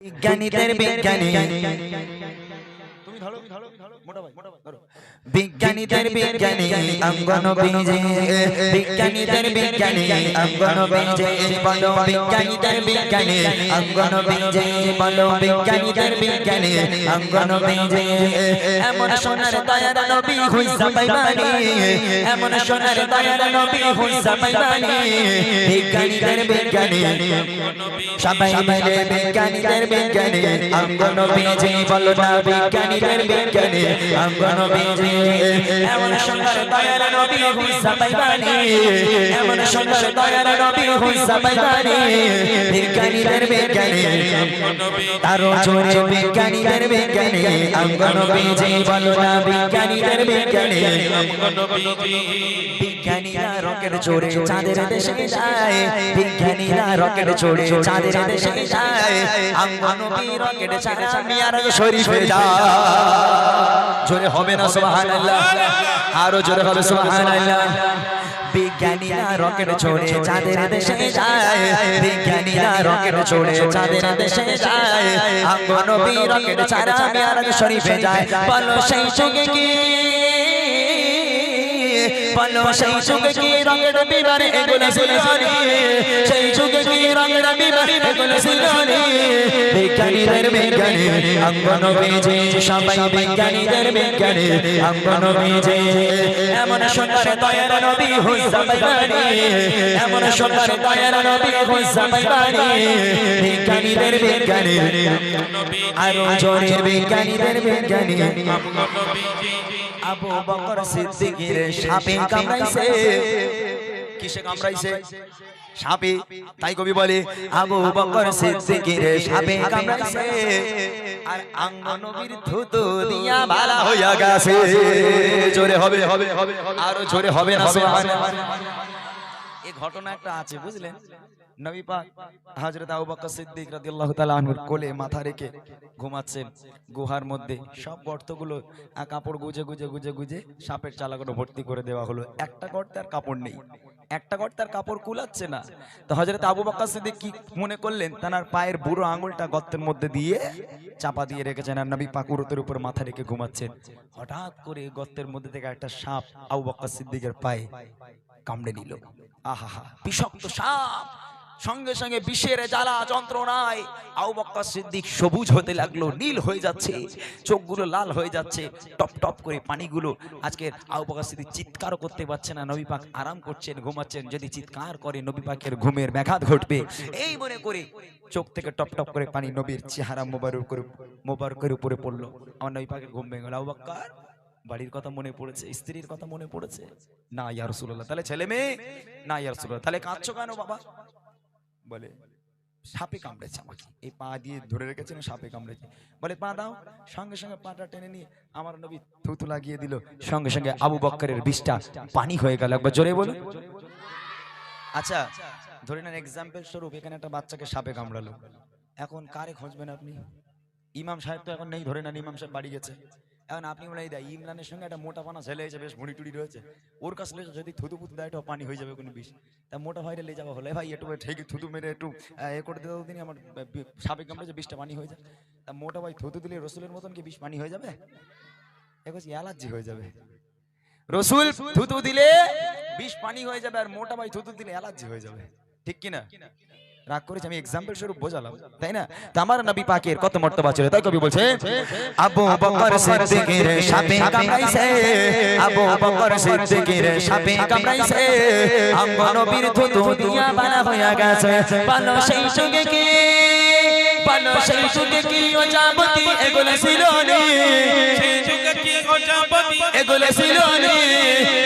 বিজ্ঞানীদের বিজ্ঞানী তুমি ধরো মোটা ভাই ধরো বিজ্ঞানীদের বিজ্ঞানী অঙ্গন বীজে বিজ্ঞানীদের বিজ্ঞানী অঙ্গন বীজে বলো বিজ্ঞানীদের বিজ্ঞানী অঙ্গন বীজে বলো বিজ্ঞানীদের বিজ্ঞানী অঙ্গন বীজে এমন সোনার দয়ার নবী হুইসা পাইবানি এমন সোনার দয়ার নবী হুইসা পাইবানি বিজ্ঞানীদের বিজ্ঞানী সবাই মিলে বিজ্ঞানীদের বিজ্ঞানী অঙ্গন বীজে বলো না বিজ্ঞানীদের বিজ্ঞানী অঙ্গন বীজে এমন সুন্দর দয়ার নবী হুইসা পাইবানি এমন সুন্দর দয়ার নবী হুইসা পাইবানি বিজ্ঞানীদের বিজ্ঞানী তারো জোরে বিজ্ঞানীদের বিজ্ঞানী অঙ্গন বীজে বলো না বিজ্ঞানীদের বিজ্ঞানী অঙ্গন বীজে বিজ্ঞানীরা রকেট চড়ে চাঁদের দেশে যায় বিজ্ঞানীরা রকেট চড়ে চাঁদের দেশে যায় অঙ্গন বী রকেট ছাড়া মিয়ারগ শরীফে যায় জোরে হবে না সুবহানাল্লাহ আরো জোরে হবে সুবহানাল্লাহ বিজ্ঞানীরা রকেট চড়ে চাঁদের দেশে যায় বিজ্ঞানীরা রকেট চড়ে চাঁদের দেশে যায় অঙ্গন বী রকেট ছাড়া মিয়ারগ শরীফে যায় বলো সেই যুগে কি বলো সেই যুগে কি রকেট বিমান এগুলো ছিল সেই যুগে কি রকেট বিমান এগুলো ছিল বিজ্ঞানীদের বিজ্ঞানী অঙ্গন বীজে সবাই বিজ্ঞানীদের বিজ্ঞানী অঙ্গন বীজে এমন সুন্দর দয়ার নবী হুইসা পাইবানি এমন সুন্দর দয়ার নবী হুইসা পাইবানি বিজ্ঞানীদের বিজ্ঞানী আরো জোরে বিজ্ঞানীদের বিজ্ঞানী অঙ্গন বীজে আবু বকর সিদ্দিকের সাপে কামড়াইছে কিসে কামড়াইছে সাপে তাই কবি বলে আবু বকর সিদ্দিকের সাপে কামড়াইছে আর অঙ্গন নবীর থুতু দিয়া ভালো হইয়া গেছে জোরে হবে আরো জোরে হবে না সুবহানাল্লাহ এই ঘটনা একটা আছে বুঝলেন নবী পাক হযরত আবু বকর সিদ্দিক রাদিয়াল্লাহু তাআলা আনহুর কোলে মাথা রেখে ঘুমাচ্ছেন গুহার মধ্যে সব গর্তগুলো কাপড় গুজে সাপের চালাগুলো ভর্তি করে দেওয়া হলো একটা গর্তে আর কাপড় নেই একটা গর্তে আর কাপড় কুলাচ্ছে না তো হযরত আবু বকর সিদ্দিক কি মনে করলেন তার পায়ের বুড়ো আঙুলটা গর্তের মধ্যে দিয়ে চাপা দিয়ে রেখেছেন আর নবী পাক উরতের উপর মাথা রেখে ঘুমাচ্ছেন হঠাৎ করে গর্তের মধ্যে থেকে একটা সাপ আবু বকর সিদ্দিকের পায়ে কামড়ে নিল আহা বিষাক্ত সাপ সঙ্গে সঙ্গে বিষের জ্বালা যন্ত্রণায় আবু বকর সিদ্দিক সবুজ হতে লাগলো নীল হয়ে যাচ্ছে চোখগুলো লাল হয়ে যাচ্ছে টপ টপ করে পানিগুলো আজকে আবু বকর সিদ্দিক চিৎকার করতে পারছে না নবী পাক আরাম করছেন ঘুমাচ্ছেন যদি চিৎকার করে নবী পাকের ঘুমের ব্যাঘাত ঘটবে এই মনে করে চোখ থেকে টপ টপ করে পানি নবীর চেহারা মোবারকের উপরে পড়লো আমার নবী পাকের ঘুম ভেঙে গেল আবু বকর বাড়ির কথা মনে পড়েছে স্ত্রীর কথা মনে পড়েছে না ইয়া রাসূলুল্লাহ তাহলে ছেলে মেয়ে না ইয়া রাসূলুল্লাহ তাহলে কাঁদছো কেন বাবা বলে সাপে কামড়েছে আমাকে এই পা দিয়ে ধরে রেখেছেন সাপে কামড়েছে বলে পা দাও সঙ্গে সঙ্গে পাটা টেনে নিয়ে আমার নবী থুতু লাগিয়ে দিল সঙ্গে সঙ্গে আবু বকরের বিষটা পানি হয়ে গেল একবার জোরে বলো আচ্ছা ধরে নেন এক্সাম্পল স্বরূপ এখানে একটা বাচ্চাকে সাপে কামড়ালো এখন কারে খুঁজবেন আপনি ইমাম সাহেব তো এখন নেই ধরে নেন ইমাম সাহেব বাড়ি গেছে এখন আপনি বলে দেয় ইমরানের সঙ্গে একটা মোটা পানা ছেলে এসে বেশ মুড়ি টুড়ি রয়েছে ওর কাছে যদি থুতু পুতু দেয় একটু পানি হয়ে যাবে কোনো বিষ তা মোটা ভাইরে লে যাওয়া হলে ভাই একটু ঠিক থুতু মেরে একটু এ করে দিতে দিন আমার সাপে কামড়ে যে বিষটা পানি হয়ে যায় তা মোটা ভাই থুতু দিলে রসুলের মতন কি বিষ পানি হয়ে যাবে এখন অ্যালার্জি হয়ে যাবে রসুল থুতু দিলে বিষ পানি হয়ে যাবে আর মোটা ভাই থুতু দিলে অ্যালার্জি হয়ে যাবে ঠিক কিনা রাগ করেছে আমি এক্সাম্পল স্বরূপ বোঝালাম তাই না তো আমার নবী পাকের কত মর্তবা ছিল তাই কবি বলছে আবু বকর সিদ্দিকের সাপে কামড়াইছে আবু বকর সিদ্দিকের সাপে কামড়াইছে অঙ্গন নবীর থুতু দিয়া ভালো হইয়া গেছে ভালো সেই যুগে কি ভালো সেই যুগে কি অজাবতি এগুলো ছিল না সেই যুগে কি অজাবতি এগুলো ছিল না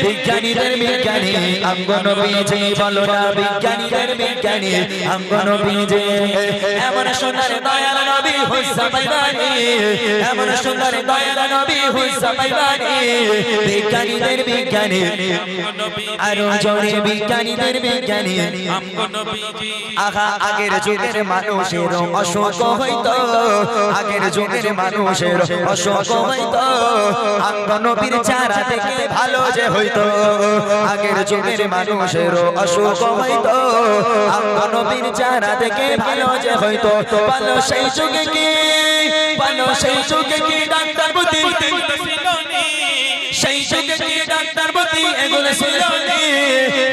বিজ্ঞানীদের বিজ্ঞানী অঙ্গন বীজে বলো না বিজ্ঞানীদের বিজ্ঞানী অঙ্গন বীজে এমন সুন্দর দয়ার নবী হুইসা পাইবানি এমন সুন্দর দয়ার নবী হুইসা পাইবানি বিজ্ঞানীদের বিজ্ঞানী আরো জোরে বিজ্ঞানীদের বিজ্ঞানী অঙ্গন বীজে আগের যুগের মানুষের অসুখ হইতো আগের যুগের মানুষের অসুখ হইতো আঙ্গ নবীর চারা থেকে ভালো যে হইতো আগের যুগের মানুষের অসুখ হইতো আঙ্গ নবীর চারা থেকে ভালো যে হইতো ভালো সেই যুগে কি ভালো সেই যুগে কি ডাক্তার বুদ্ধি সেই যুগে কি ডাক্তার বুদ্ধি এগুলো ছিল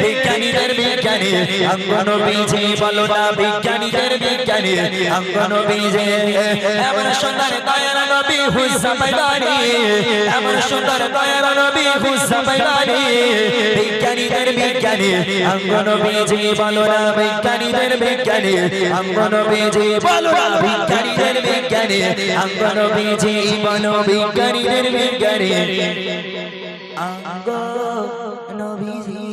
বিজ্ঞানীদের বিজ্ঞানী অঙ্গ নবীজি বলো না বিজ্ঞানীদের বিজ্ঞানী অঙ্গ নবীজি এমন সুন্দর দয়ার নবী হুজা পাইবানি এমন সুন্দর দয়ার নবী হুজা পাইবানি বিজ্ঞানীদের বিজ্ঞানী অঙ্গ নবীজি বলো না বিজ্ঞানীদের বিজ্ঞানী অঙ্গ নবীজি বলো না বিজ্ঞানীদের বিজ্ঞানী অঙ্গ নবীজি বলো বিজ্ঞানীদের বিজ্ঞানী অঙ্গ নবীজি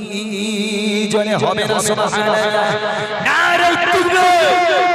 জনে হবে না সুবহানাল্লাহ নারে তাকবীর